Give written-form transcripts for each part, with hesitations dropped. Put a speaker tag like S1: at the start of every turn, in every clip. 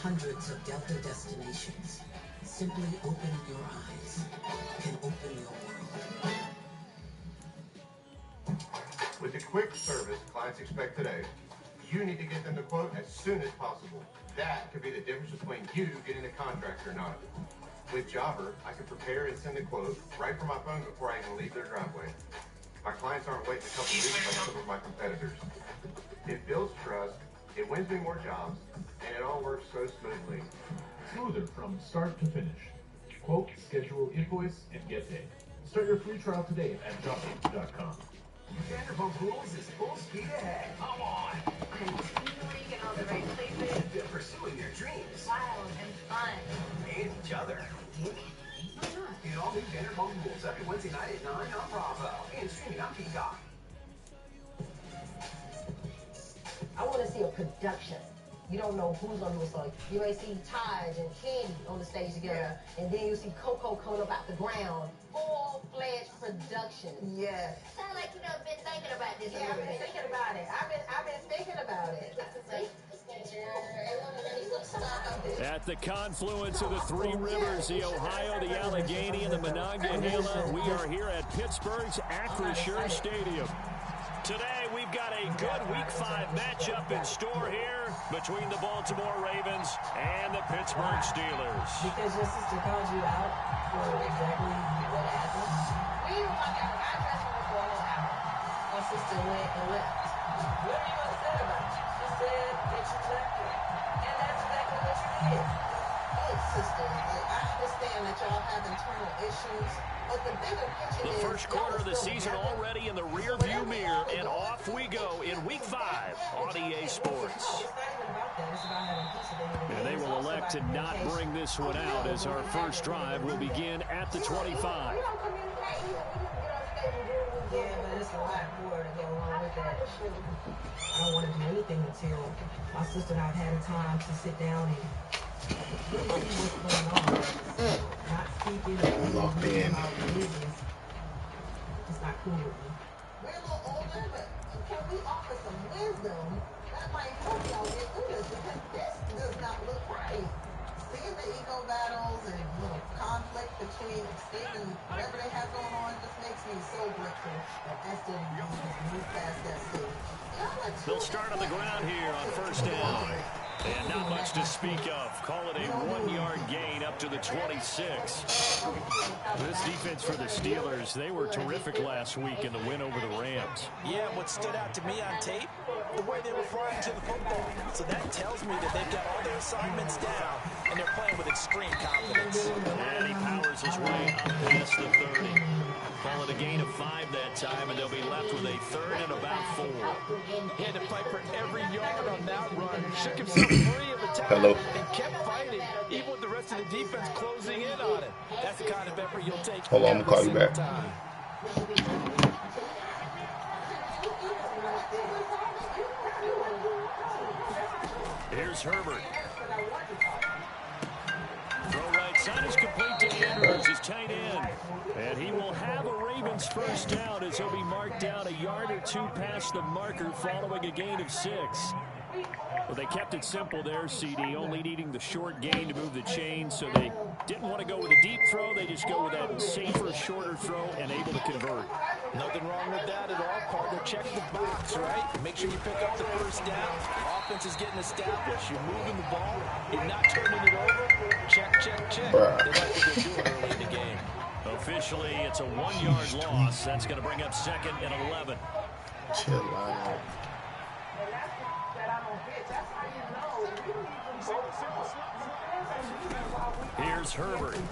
S1: hundreds of Delta destinations. Simply opening your eyes can open your world.
S2: With the quick service clients expect today, you need to get them the quote as soon as possible. That could be the difference between you getting a contract or not. With Jobber, I can prepare and send the quote right from my phone before I even leave their driveway. My clients aren't waiting a couple weeks like some of my competitors. It builds trust, it wins me more jobs, and it all works so smoothly.
S3: Smoother from start to finish. Quote, schedule, invoice, and get paid. Start your free trial today at jobber.com.
S4: Vanderbilt Rules is full speed ahead. Come on.
S5: Continuing in all the right places.
S4: They're pursuing their dreams.
S5: Wild and fun.
S4: And each other. In all new Vanderbilt Rules every Wednesday night at 9 on Bravo. And streaming on Peacock.
S6: I want to see a production. You don't know who's on the song. You may see Taj and Candy on the stage together, and then you see Coco coming up out the ground. Full-fledged production. Yeah.
S5: Sound like you've been thinking about this.
S6: Yeah, I've been thinking about it. I've been thinking about it.
S7: At the confluence of the three rivers, the Ohio, the Allegheny, and the Monongahela, we are here at Pittsburgh's Acrisure Stadium. Today, we've got a good Week 5 matchup in store here between the Baltimore Ravens and the Pittsburgh Steelers.
S6: Because your sister called you out for exactly what happened. We were walking out. I dressed her for a whole hour. My sister went and left. What are you upset about? She said that you left her. And that's exactly what you did. Look, sister, like, I understand that y'all have internal issues, but the bigger picture
S7: The first quarter of the season already in the rearview mirror, and off we go in Week 5 on EA Sports. And they will elect to not bring this one out as our first drive will begin at the 25.
S6: Yeah, but it's a lot more to go along with that. I don't want to do anything until my sister and I have had a time to sit down and really see what's going on. Not speaking about business. It's not cool with me. We're a little older, but can we offer some wisdom that might help y'all get through this? Because this does not look right. Seeing the ego battles and little conflict between state and whatever they have going on just makes me so grateful that SWB has moved past that stage.
S7: They'll start on the ground here on first down. And not much to speak of. Call it a 1-yard gain up to the 26. This defense for the Steelers, they were terrific last week in the win over the Rams.
S8: Yeah, what stood out to me on tape, the way they were flying to the football. So that tells me that they've got all their assignments down, and they're playing with extreme confidence.
S7: And he powers his way up past the 30. Call it a gain of 5 that time, and they'll be left with a third and about 4.
S8: He had to fight for every yard on that run. Shook himself free of the tackle and kept fighting, even with the rest of the defense closing in on him. That's the kind of effort you'll take.
S9: Hold on, I'm gonna call you back.
S8: Time.
S7: Here's Herbert. Throw right side is complete to Andrews, his tight end. And he will have a Ravens first down as he'll be marked down a yard or 2 past the marker following a gain of 6. Well, they kept it simple there, CD, only needing the short gain to move the chains, so they didn't want to go with a deep throw. They just go with that safer, shorter throw and able to convert.
S8: Nothing wrong with that at all, partner. Check the box, right? Make sure you pick up the first down. Offense is getting established. You're moving the ball. You're not turning it over. Check, check, check. They like what they're doing early in the game.
S7: Officially, it's a 1-yard loss. That's going to bring up 2nd and 11.
S9: Chill out.
S7: Here's Herbert. And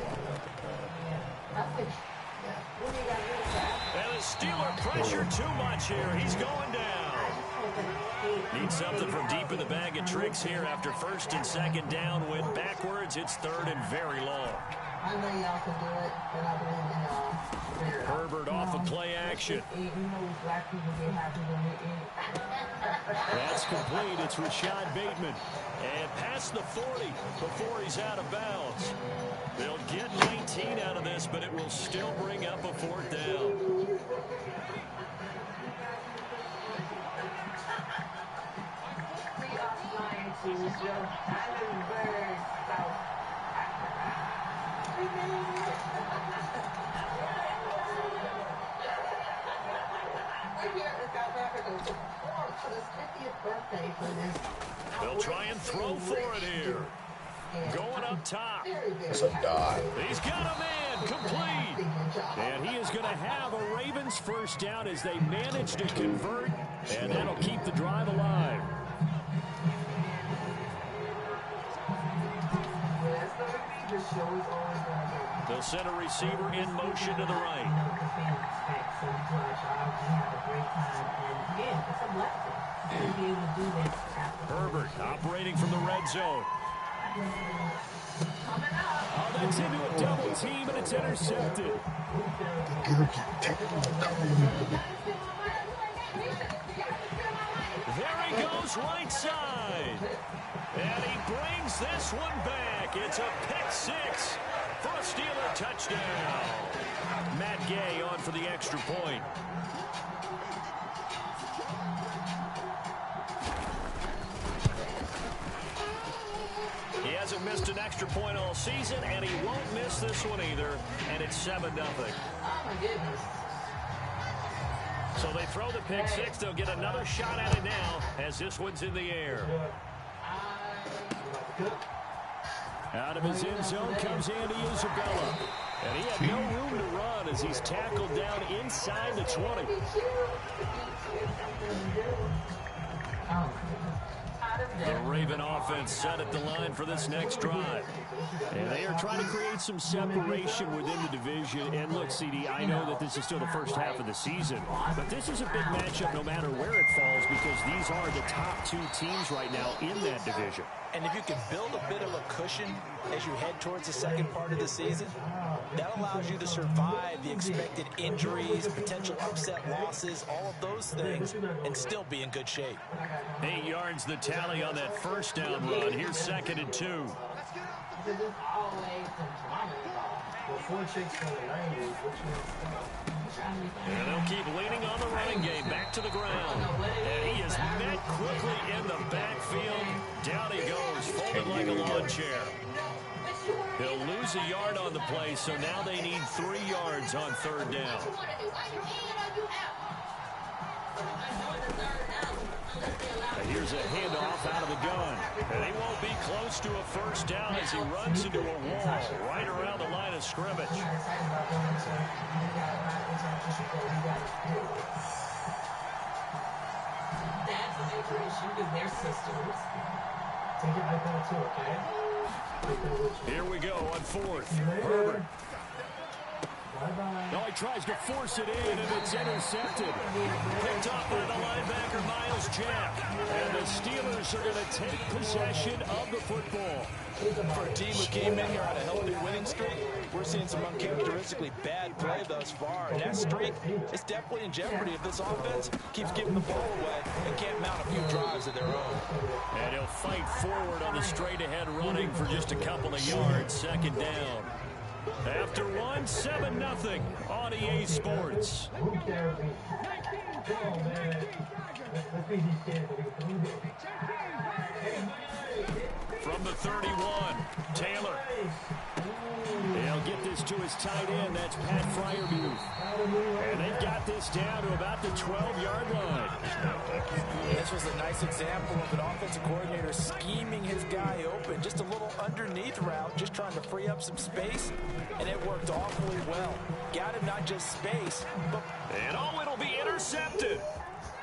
S7: the Steeler pressure too much here. He's going down. Needs something from deep in the bag of tricks here after 1st and 2nd down. Went backwards. It's 3rd and very long.
S6: I know y'all can do it, but I believe in y'all.
S7: Herbert off of play action. That's complete. It's Rashad Bateman. And past the 40 before he's out of bounds. They'll get 19 out of this, but it will still bring up a 4th down. They'll try and throw for it here. Going up top.
S9: It's a dot.
S7: He's got a man complete. And he is going to have a Ravens first down as they manage to convert. And that'll keep the drive alive. They'll send a receiver in motion to the right. Herbert operating from the red zone. Oh, that's into a double team, and it's intercepted. There he goes, right side. And he brings this one back. It's a pick six for a Steeler touchdown. Matt Gay on for the extra point. He hasn't missed an extra point all season, and he won't miss this one either. And it's 7-0.
S6: Oh, my goodness.
S7: So they throw the pick six. They'll get another shot at it now as this one's in the air. Out of his end zone comes Andy Isabella. And he had no room to run as he's tackled down inside the 20. The Raven offense set at the line for this next drive. And they are trying to create some separation within the division. And look, CD, I know that this is still the first half of the season, but this is a big matchup no matter where it falls because these are the top two teams right now in that division.
S8: And if you can build a bit of a cushion as you head towards the second part of the season, that allows you to survive the expected injuries, potential upset losses, all of those things, and still be in good shape.
S7: 8 yards the tally on that first down run. Here's 2nd and 2. And they'll keep leaning on the running game. Back to the ground. And he is met quickly in the backfield. Down he goes, folded like a lawn chair. He'll lose a yard on the play, so now they need 3 yards on 3rd down. And here's a handoff out of the gun. And he won't be close to a first down as he runs into a wall right around the line of scrimmage.
S6: That's a major issue with their systems.
S3: Take it like that too, okay?
S7: Here we go on 4th. Herbert. No, he tries to force it in, and it's intercepted. Picked off by the linebacker, Miles Jack. And the Steelers are going to take possession of the football.
S8: For a team who came in here on a healthy winning streak, we're seeing some uncharacteristically bad play thus far. And that streak is definitely in jeopardy if this offense keeps giving the ball away and can't mount a few drives of their own.
S7: And he'll fight forward on the straight-ahead running for just a couple of yards. 2nd down. After 1, 7-0 on EA Sports. From the 31, Taylor. He'll get this to his tight end. That's Pat Fryermuth. And they've got this down to about the 12-yard line.
S8: This was a nice example of an offensive coordinator scheming his guy open. Just a little underneath route, just trying to free up some space, and it worked awfully well. Got him not just space, but...
S7: And it'll be intercepted.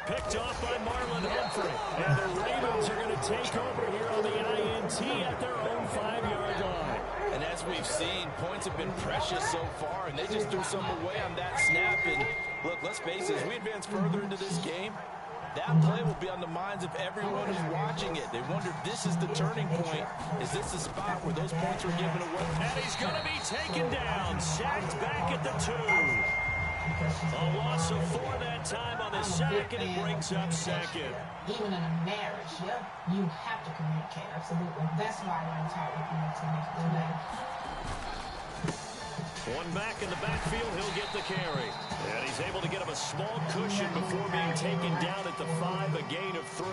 S7: Picked off by Marlon Humphrey. And the Ravens are going to take over here on the INT at their own 5-yard line.
S8: And as we've seen, points have been precious so far, and they just threw some away on that snap. And look, let's face it, as we advance further into this game, that play will be on the minds of everyone who's watching it. They wonder if this is the turning point. Is this the spot where those points were given away?
S7: And he's going to be taken down, sacked back at the 2. A loss of 4 that time on the sack, and it brings up 2nd.
S6: Even in a marriage, you have to communicate. Absolutely. That's why I'm taught with you to make do that.
S7: One back in the backfield, he'll get the carry. And he's able to get him a small cushion before being taken down at the 5, a gain of 3.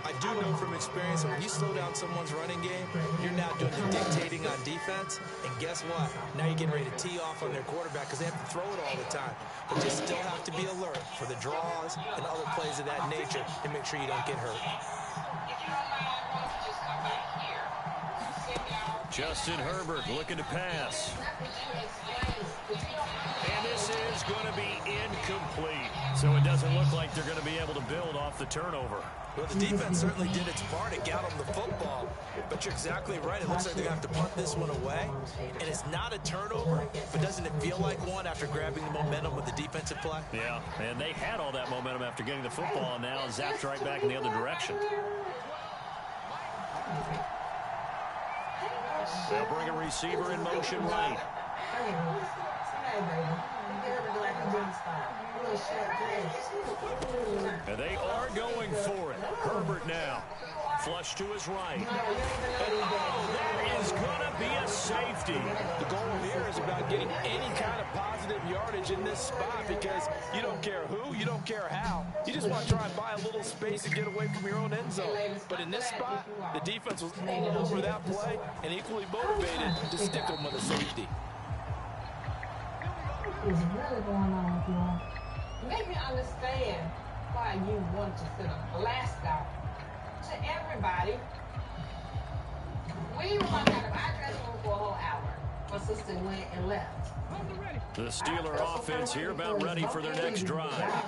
S8: I do know from experience that when you slow down someone's running game, you're now doing the dictating on defense. And guess what? Now you're getting ready to tee off on their quarterback because they have to throw it all the time. But you still have to be alert for the draws and other plays of that nature to make sure you don't get hurt.
S7: Justin Herbert looking to pass. And this is going to be incomplete. So it doesn't look like they're going to be able to build off the turnover.
S8: Well, the defense certainly did its part. It got them the football. But you're exactly right. It looks like they're going to have to punt this one away. And it's not a turnover, but doesn't it feel like one after grabbing the momentum with the defensive play?
S7: Yeah, and they had all that momentum after getting the football, and now zapped right back in the other direction. They'll bring a receiver in motion right. And they are going for it. Herbert now. Flush to his right. And that is going to be a safety.
S8: The goal here is about getting any kind of positive yardage in this spot because you don't care who, you don't care how. You just want to try and buy a little space and get away from your own end zone. But in this spot, the defense was all over that play and equally motivated to stick them with a safety.
S6: What is really going on with y'all? Make me understand why you want to send a blast out to everybody. We were locked out of our dressing room for a whole hour. My sister went and left.
S7: The Steeler offense here about ready for their next drive.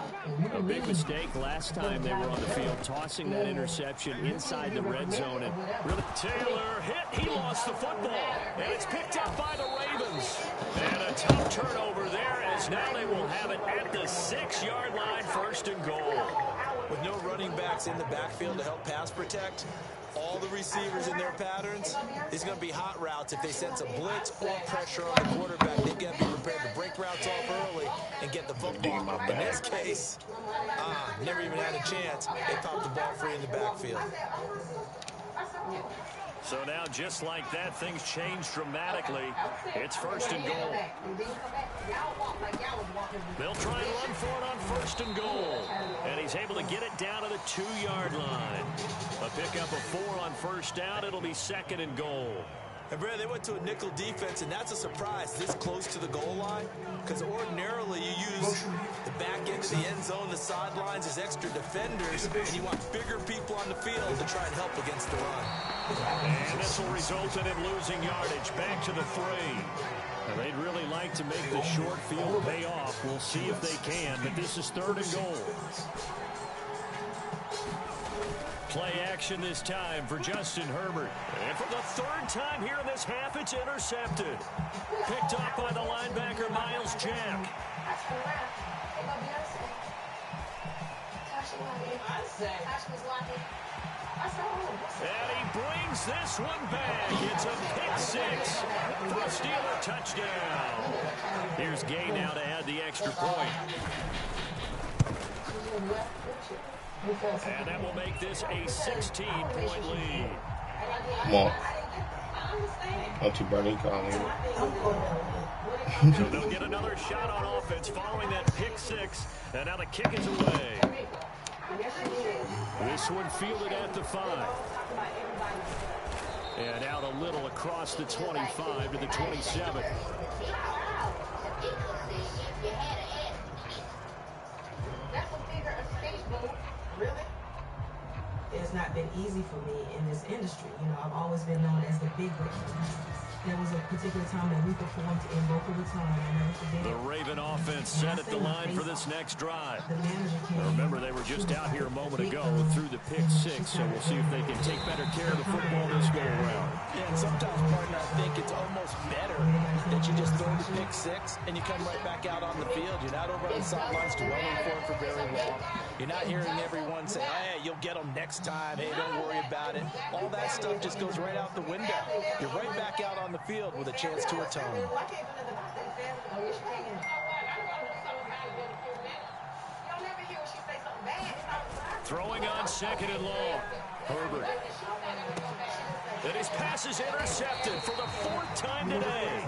S7: A big mistake last time they were on the field, tossing that interception inside the red zone. And really, Taylor hit. He lost the football. And it's picked up by the Ravens. And a tough turnover there as now they will have it at the 6-yard line, 1st and goal.
S8: With no running backs in the backfield to help pass protect, all the receivers in their patterns, it's going to be hot routes. If they sense a blitz or pressure on the quarterback, they've got to be prepared to break routes off early and get the football. In this case, never even had a chance. They popped the ball free in the backfield.
S7: So now, just like that, things change dramatically. It's 1st and goal. They'll try and run for it on 1st and goal. And he's able to get it down to the 2-yard line. A pickup of 4 on 1st down. It'll be 2nd and goal.
S8: And Brad, they went to a nickel defense, and that's a surprise this close to the goal line. Because ordinarily you use the back end of the end zone, the sidelines as extra defenders, and you want bigger people on the field to try and help against the run.
S7: And this will result in him losing yardage back to the 3. Now, they'd really like to make the short field pay off. We'll see if they can, but this is 3rd and goal. Play action this time for Justin Herbert. And for the 3rd time here in this half, it's intercepted. Picked up by the linebacker, Miles Jack. And he brings this one back. It's a pick 6 for a Steeler touchdown. Here's Gay now to add the extra point. And that will make this a 16-point lead.
S9: Come on. Auntie Bernie calling.
S7: So they'll get another shot on offense following that pick 6. And now the kick is away. This one fielded at the 5. And out a little across the 25 to the 27.
S6: It's not been easy for me in this industry. You know, I've always been known as the big girl. There was a particular time that we performed in Boca Raton. I never forget.
S7: The Raven offense set at the line for this next drive. Remember, they were just out here a moment ago through the pick 6, so we'll see if they can take better care of the football this go-around.
S8: Yeah, and sometimes, partner, I think it's almost better that you just throw the pick 6 and you come right back out on the field. You're not over on the sidelines dwelling for it for very long. You're not hearing everyone say, hey, you'll get them next time. Hey, don't worry about it. All that stuff just goes right out the window. You're right back out on the field with a chance to atone.
S7: Throwing on 2nd and long. Herbert. And his pass is intercepted for the 4th time today.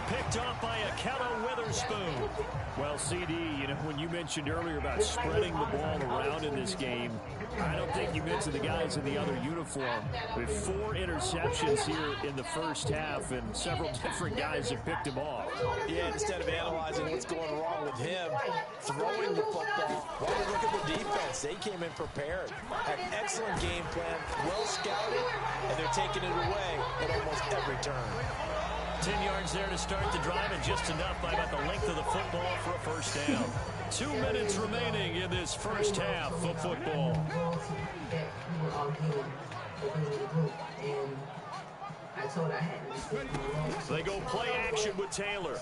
S7: picked off by Akello Witherspoon. Well, CD, you know, when you mentioned earlier about spreading the ball around in this game, I don't think you mentioned the guys in the other uniform. With 4 interceptions here in the first half, and several different guys have picked him off.
S8: Yeah, instead of analyzing what's going wrong with him, throwing the football, why don't we look at the defense? They came in prepared, had an excellent game plan, well scouted, and they're taking it away at almost every turn.
S7: 10 yards there to start the drive, and just enough by about the length of the football for a first down. 2 minutes remaining in this first half of football. They go play action with Taylor.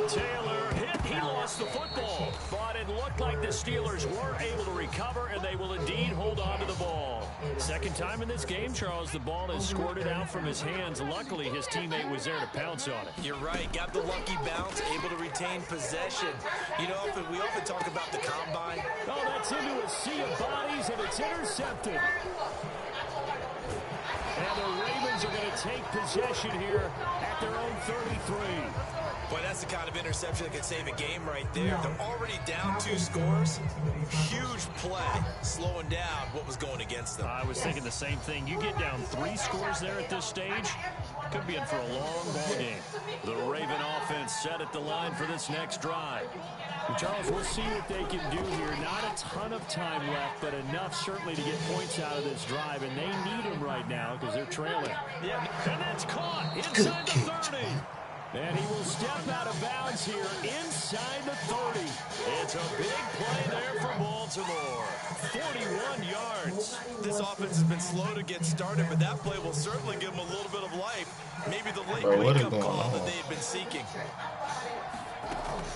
S7: Taylor hit. He lost the football. But it looked like the Steelers were able to recover, and they will indeed hold on to the ball. Second time in this game, Charles, the ball is squirted out from his hands. Luckily, his teammate was there to pounce on it.
S8: You're right. Got the lucky bounce, able to retain possession. You know, we often talk about the combine.
S7: Oh, that's into a sea of bodies, and it's intercepted. And the Ravens are going to take possession here at their own 33.
S8: Boy, that's the kind of interception that could save a game right there. They're already down 2 scores. Huge play, slowing down what was going against them.
S7: I was thinking the same thing. You get down 3 scores there at this stage, could be in for a long ball game. The Raven offense set at the line for this next drive. And Charles, we'll see what they can do here. Not a ton of time left, but enough certainly to get points out of this drive, and they need them right now because they're trailing.
S8: Yeah,
S7: and that's caught inside the 30. And he will step out of bounds here inside the 30. It's a big play there for Baltimore. 41 yards.
S8: This offense has been slow to get started, but that play will certainly give them a little bit of life. Maybe the late wake-up call that they've been seeking.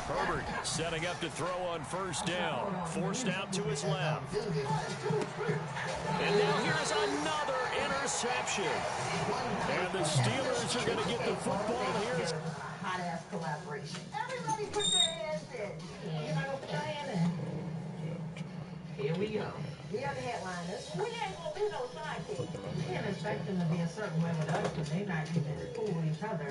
S7: Herbert setting up to throw on first down. Forced out to his left. And now here's another interception. And the Steelers are going to get the football here.
S6: Hot-ass collaboration. Everybody put their hands in. You're not going to put your hand in. Here we go. We are the headliners. We ain't going to be no sidekicks. We can't expect them to be a certain way with us because they're not even cool with each other.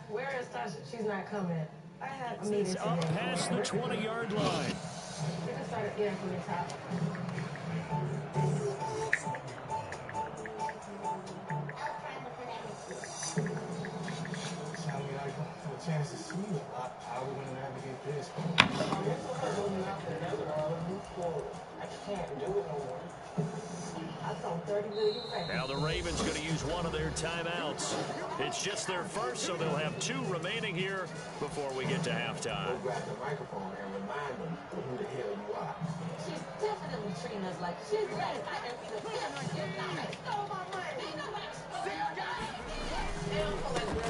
S6: Where is Tasha? She's not coming. I had a meeting
S7: today. Up past the 20-yard line.
S6: We just started getting from the top.
S10: Chance to see how we're going to navigate this. I can't do it no more.
S7: Now the Ravens going to use one of their timeouts. It's just their first, so they'll have 2 remaining here before we get to halftime.
S10: We'll grab the microphone and remind them who the hell you are.
S6: She's definitely treating us like she's ready.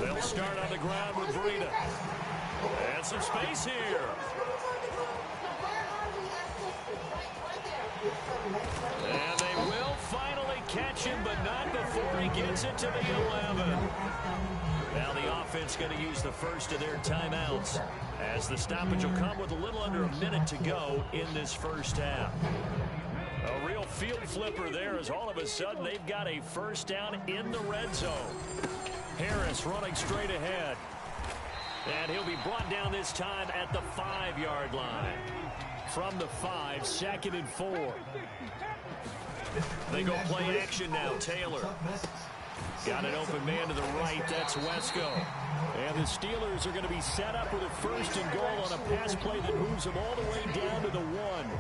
S7: They'll start on the ground with Breida. And some space here. And they will finally catch him, but not before he gets it to the 11. Now the offense going to use the first of their timeouts, as the stoppage will come with a little under a minute to go in this first half. A real field flipper there, as all of a sudden they've got a first down in the red zone. Harris running straight ahead. And he'll be brought down this time at the 5-yard line. From the 5, 2nd and 4. They go play action now. Taylor. Got an open man to the right. That's Wesco. And the Steelers are going to be set up with a 1st and goal on a pass play that moves them all the way down to the 1.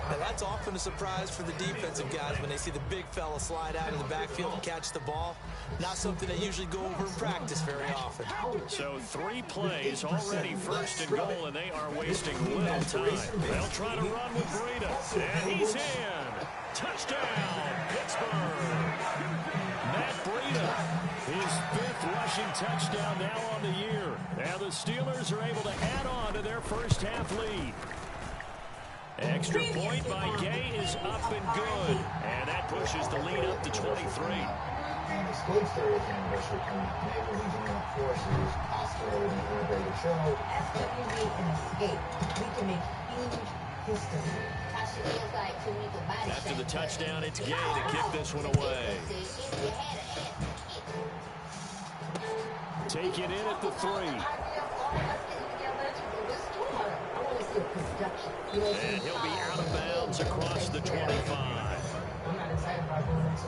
S8: Now that's often a surprise for the defensive guys when they see the big fella slide out of the backfield and catch the ball. Not something they usually go over in practice very often.
S7: So 3 plays already 1st and goal, and they are wasting little time. They'll try to run with Breida. And he's in. Touchdown, Pittsburgh. Matt Breida, his 5th rushing touchdown now on the year. And the Steelers are able to add on to their first half lead. Extra point by Gay is up and good. And that pushes the lead up to 23.
S10: And excludes Thursday anniversary from Naval Regional Forces, Oscar, and Integrated Show.
S6: SWV and Escape. We can make huge history.
S7: After the touchdown, it's Gay to kick this one away. taken in at the 3. And he'll be out of bounds across the 25.
S6: I'm not excited about going into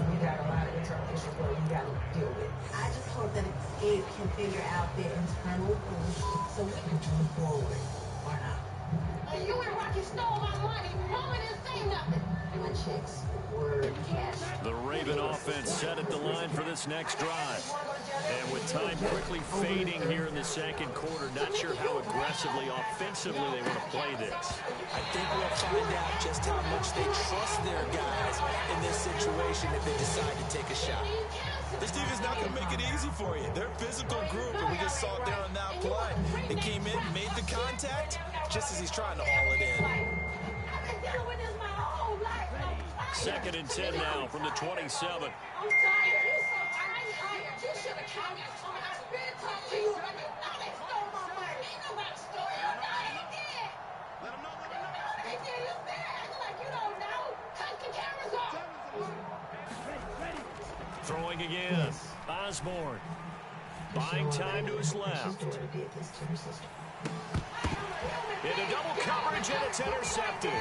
S6: we got a lot of internal issues that we got to deal with. I just hope that it can figure out their internal issues so we can move forward or not.
S5: And you and Rocky stole my money. Mama didn't say nothing.
S6: My checks were cash.
S7: The Raven offense set at the line for this next drive. And with time quickly fading here in the second quarter, not sure how aggressively, offensively they want to play this.
S8: I think we'll find out just how much they trust their guys in this situation if they decide to take a shot.
S11: This defense not going to make it easy for you. They're a physical group, and we just saw it there on that play. They came in, made the contact, just as he's trying to haul it in.
S7: Second and 10 now from the 27.
S5: I'm tired. You should have come and told me. I've been talking to you. I didn't know they stole my money. Ain't nobody stole your money. They did. Let them know. They did. You said acting like you don't know. Cut the cameras off.
S7: Throwing again. Osborne. Buying time to his left. Into double coverage, and it's intercepted.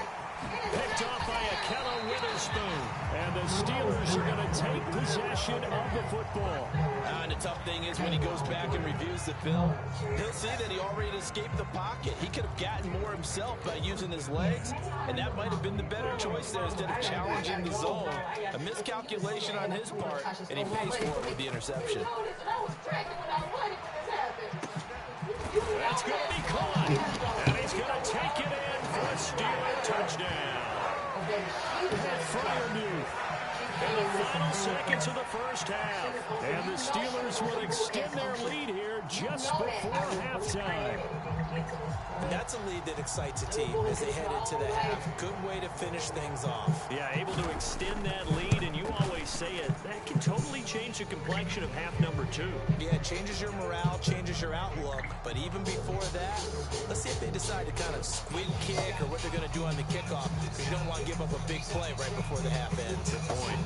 S7: Picked off by Akello Witherspoon. And the Steelers are going to take possession of the football.
S8: And the tough thing is when he goes back and reviews the film, he'll see that he already escaped the pocket. He could have gotten more himself by using his legs, and that might have been the better choice there instead of challenging the zone. A miscalculation on his part, and he pays for it with the interception.
S7: That's going to be caught. And he's going to take it in for a Steeler touchdown. Freiermuth in the final seconds of the first half. And the Steelers will extend their lead here just before halftime.
S8: That's a lead that excites a team as they head into the half. Good way to finish things off.
S7: Yeah, able to extend that lead, and you always say it, that can totally change the complexion of half number 2.
S8: Yeah, it changes your morale, changes your outlook. But even before that, let's see if they decide to kind of squid kick or what they're going to do on the kickoff. Because you don't want to give up a big play right before the half ends.
S7: Good point.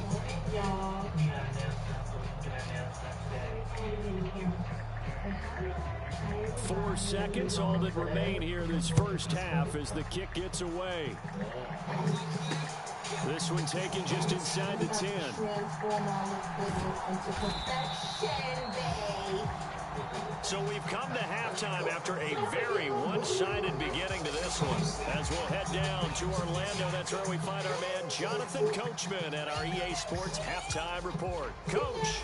S7: 4 seconds, all that remain here in this first half as the kick gets away. This one taken just inside the 10. So we've come to halftime after a very one-sided beginning to this one. As we'll head down to Orlando, that's where we find our man Jonathan Coachman at our EA Sports Halftime Report. Coach.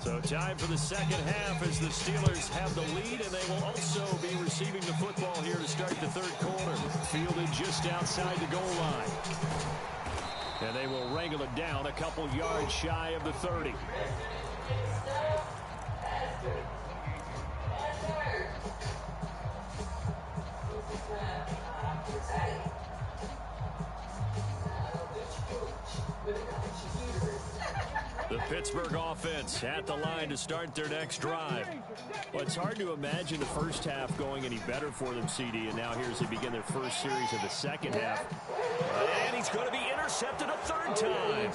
S7: So time for the second half as the Steelers have the lead, and they will also be receiving the football here to start the third quarter. Fielded just outside the goal line. And they will wrangle it down a couple yards shy of the 30. The Pittsburgh offense at the line to start their next drive. Well, it's hard to imagine the first half going any better for them, CD, and now here as they begin their first series of the second half. And he's going to be intercepted a third time.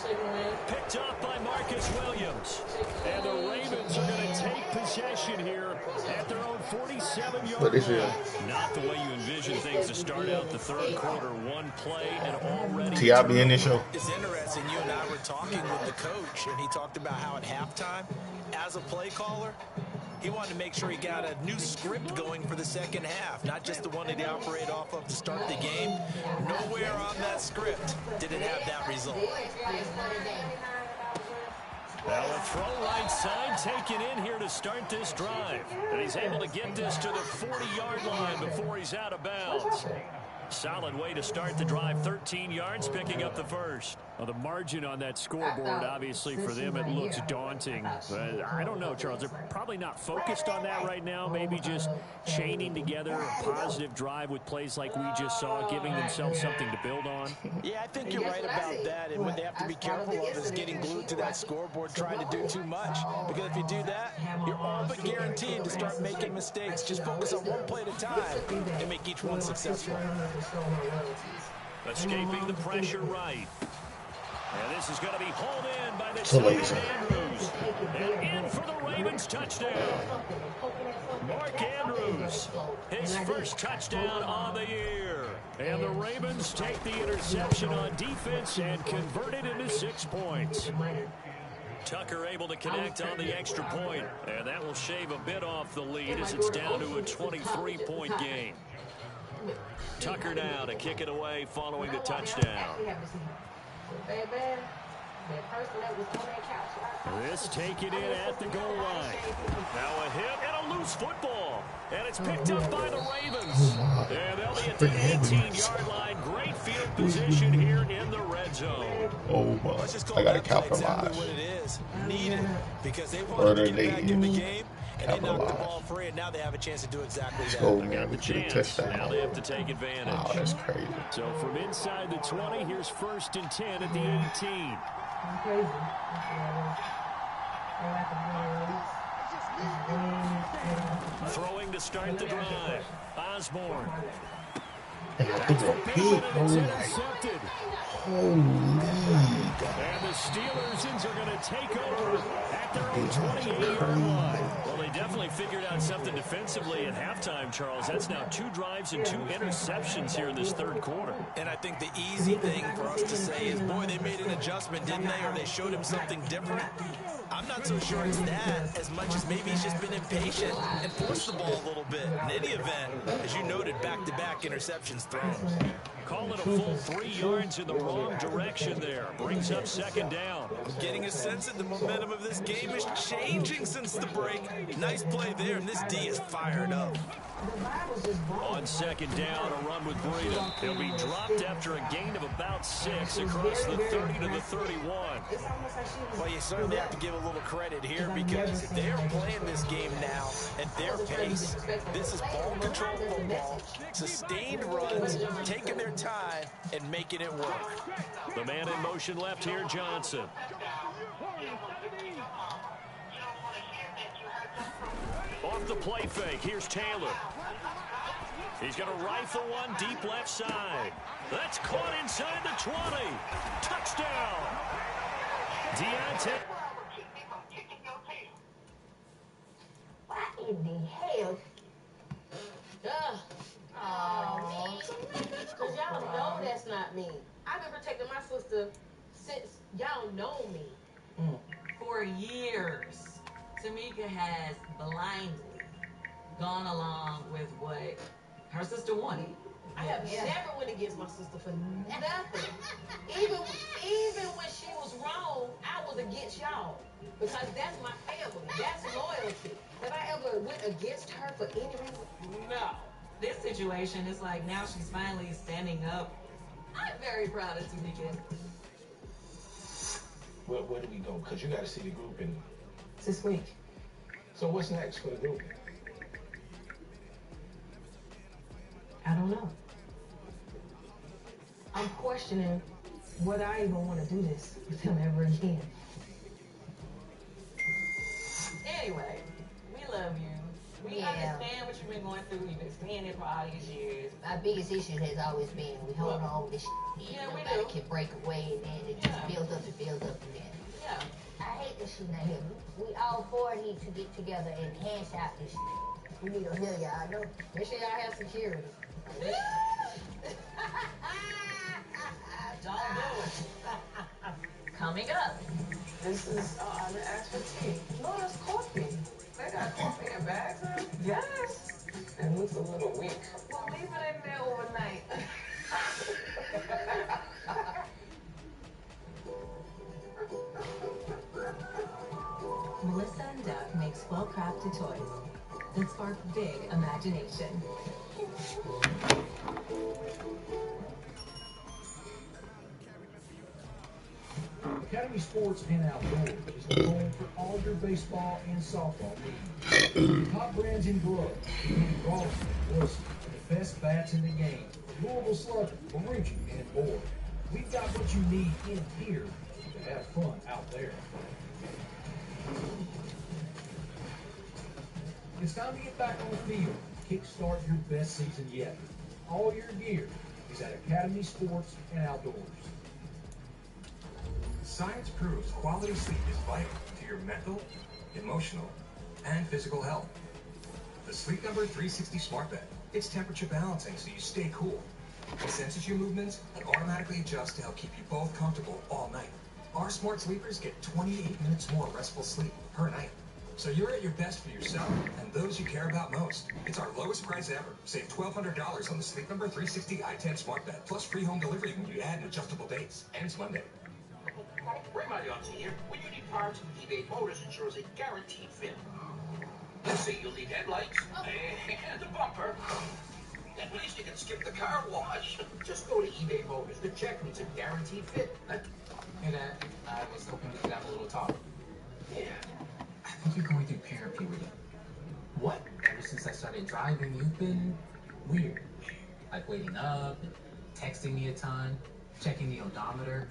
S7: Picked off by Marcus Williams. And the Ravens are going to take possession here at their own 47-yard line. Not the way you envision things to start out the third quarter. One play and already...
S9: T.I. be in this show.
S8: It's interesting. You and I were talking with the coach, and he talked about how at halftime, as a play caller, he wanted to make sure he got a new script going for the second half, not just the one that he operated off of to start the game. Nowhere on that script did it have that result.
S7: Well, a throw right side taken in here to start this drive. And he's able to get this to the 40-yard line before he's out of bounds. Solid way to start the drive. 13 yards, picking up the first. Well, the margin on that scoreboard, obviously, for them, it looks daunting. But I don't know, Charles. They're probably not focused on that right now. Maybe just chaining together a positive drive with plays like we just saw, giving themselves something to build on.
S8: Yeah, I think you're right about that. And what they have to be careful of is getting glued to that scoreboard, trying to do too much. Because if you do that, you're all but guaranteed to start making mistakes. Just focus on one play at a time and make each one successful.
S7: Escaping the pressure right. And this is going to be hauled in by the tight end Andrews. And in for the Ravens touchdown. Mark Andrews, his first touchdown on the year. And the Ravens take the interception on defense and convert it into 6 points. Tucker able to connect on the extra point. And that will shave a bit off the lead as it's down to a 23-point game. Tucker now to kick it away following the touchdown. This taken in at the goal line. Now a hit and a loose football. And it's picked up by the Ravens. And they'll be at the 18-yard line. Great field position here in the red zone.
S9: Oh my. I got to capitalize.
S8: Exactly what it is. Needed. Because they wanted to get back in the game. And they knocked the ball free, and now they have a chance to do exactly that.
S9: Oh, man, we get a touchdown.
S7: Now they have to take advantage.
S9: Wow, that's crazy.
S7: So from inside the 20, here's 1st and 10 at the 18. Throwing to start the drive. Osborne. Intercepted.
S9: Holy.
S7: And the Steelers are going to take over at their own 28-yard line. Well, they definitely figured out something defensively at halftime, Charles. That's now 2 drives and 2 interceptions here in this 3rd quarter.
S8: And I think the easy thing for us to say is, boy, they made an adjustment, didn't they? Or they showed him something different. I'm not so sure it's that as much as maybe he's just been impatient and forced the ball a little bit. In any event, as you noted, back-to-back interceptions thrown.
S7: Call it a full 3 yards in the wrong direction there. Brings up 2nd down.
S8: I'm getting a sense that the momentum of this game is changing since the break. Nice play there, and this D is fired up.
S7: On 2nd down, a run with Breeden. He'll be dropped after a gain of about 6 across the 30 to the 31.
S8: Well, you certainly have to give a little credit here because they're playing this game now at their pace. This is ball control football, sustained runs, taking their time and making it work.
S7: The man in motion left here, Johnson. Off the play fake, here's Taylor. He's going to rifle one deep left side. That's caught inside the 20. Touchdown. Deontay.
S6: What in the hell? Oh, because y'all know that's not me. I've been protecting my sister since y'all know me.
S1: For years, Tamika has blindly gone along with what her sister wanted.
S6: I have never went against my sister for nothing. Even when she was wrong, I was against y'all. Because that's my family. That's loyalty. Have I ever went against her for any reason?
S1: No. This situation is like now she's finally standing up. I'm very proud of Tamika.
S10: Where do we go? Because you got to see the group in
S6: This week.
S10: So what's next for the group?
S6: I don't know. I'm questioning whether I even want to do this with him ever again.
S1: Anyway, we love you. We understand what you've been going through. You've been staying there for all these years.
S12: My biggest issue has always been we hold on with this shit.
S1: Yeah, we
S12: Nobody
S1: do.
S12: can break away, and then it just builds up and builds up and then.
S1: Yeah.
S12: I hate this shit out here. We all four need to get together and hash out this shit. We need to hear y'all. I know.
S6: Make sure y'all have security.
S1: Don't do it. Coming up.
S6: This is the expertise. No, that's coffee. They got coffee in bags, huh? Yes. It looks a little weak. Well, leave it in there overnight.
S1: Melissa and Doug makes well-crafted toys that spark big imagination.
S3: Academy Sports and Outdoors is the home for all your baseball and softball needs. Top brands in gloves, including Raleigh, Wilson, and the best bats in the game, from Louisville Slugger, Ferrucci, and more. We've got what you need in here to have fun out there. It's time to get back on the field and kickstart your best season yet. All your gear is at Academy Sports and Outdoors.
S4: Science proves quality sleep is vital to your mental, emotional, and physical health. The Sleep Number 360 Smart Bed. It's temperature balancing so you stay cool. It senses your movements and automatically adjusts to help keep you both comfortable all night. Our smart sleepers get 28 minutes more restful sleep per night. So you're at your best for yourself and those you care about most. It's our lowest price ever. Save $1,200 on the Sleep Number 360 i10 Smart Bed, plus free home delivery when you add an adjustable base. Ends Monday.
S13: Raymond here. When you need parts, eBay Motors ensures a guaranteed fit. Let's say you'll need headlights and a bumper. At least you can skip the car wash. Just go to eBay Motors to check it's a guaranteed fit.
S14: Hey, Dad. I was hoping we could have a little talk.
S13: Yeah.
S14: I think you're going through period.
S13: What?
S14: Ever since I started driving, you've been weird. Like waiting up, and texting me a ton, checking the odometer.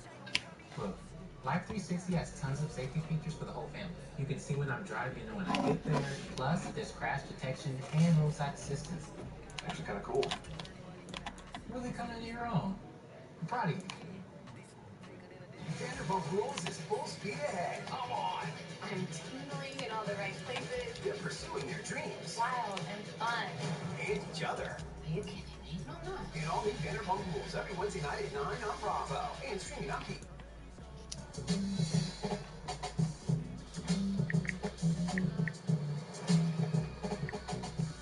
S14: Look, Life 360 has tons of safety features for the whole family. You can see when I'm driving and when I get there. Plus, there's crash detection and roadside assistance.
S13: Actually kind of cool.
S14: Really coming into your own. I'm proud of you.
S4: Vanderbilt Rules is full speed ahead. Come on.
S15: I'm tingling in all the right places.
S4: You're pursuing your dreams.
S15: Wild and fun.
S4: And each other.
S15: Are you kidding me? No, I'm not.
S4: In all new Vanderbilt Rules every Wednesday night at 9 on Bravo. And streaming on Peak.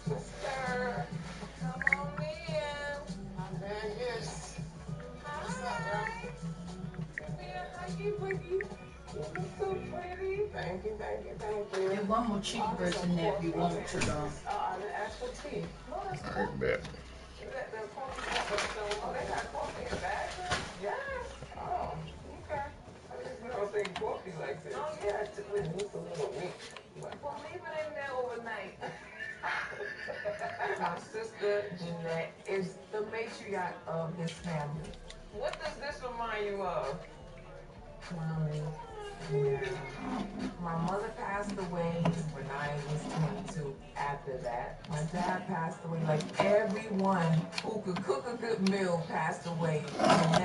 S6: Sister, come on in. I'm very yes. What's up, girl? How you, baby? You look so pretty. Thank you, thank you, thank you.
S16: And one more cheeseburger than that if you want to.
S6: I didn't ask for tea. No, that's cool.
S9: Alright, bet.
S6: Oh, they got coffee in the bag? Yes. Oh, okay. I didn't know they coffee like this. Oh, yeah. It's a little weak. Well, leave it in there overnight. My sister, Jeanette, is the matriarch of this family. What does this remind you of? Mommy. Yeah. My mother passed away when I was 22. After that, my dad passed away. Like everyone who could cook a good meal passed away. And that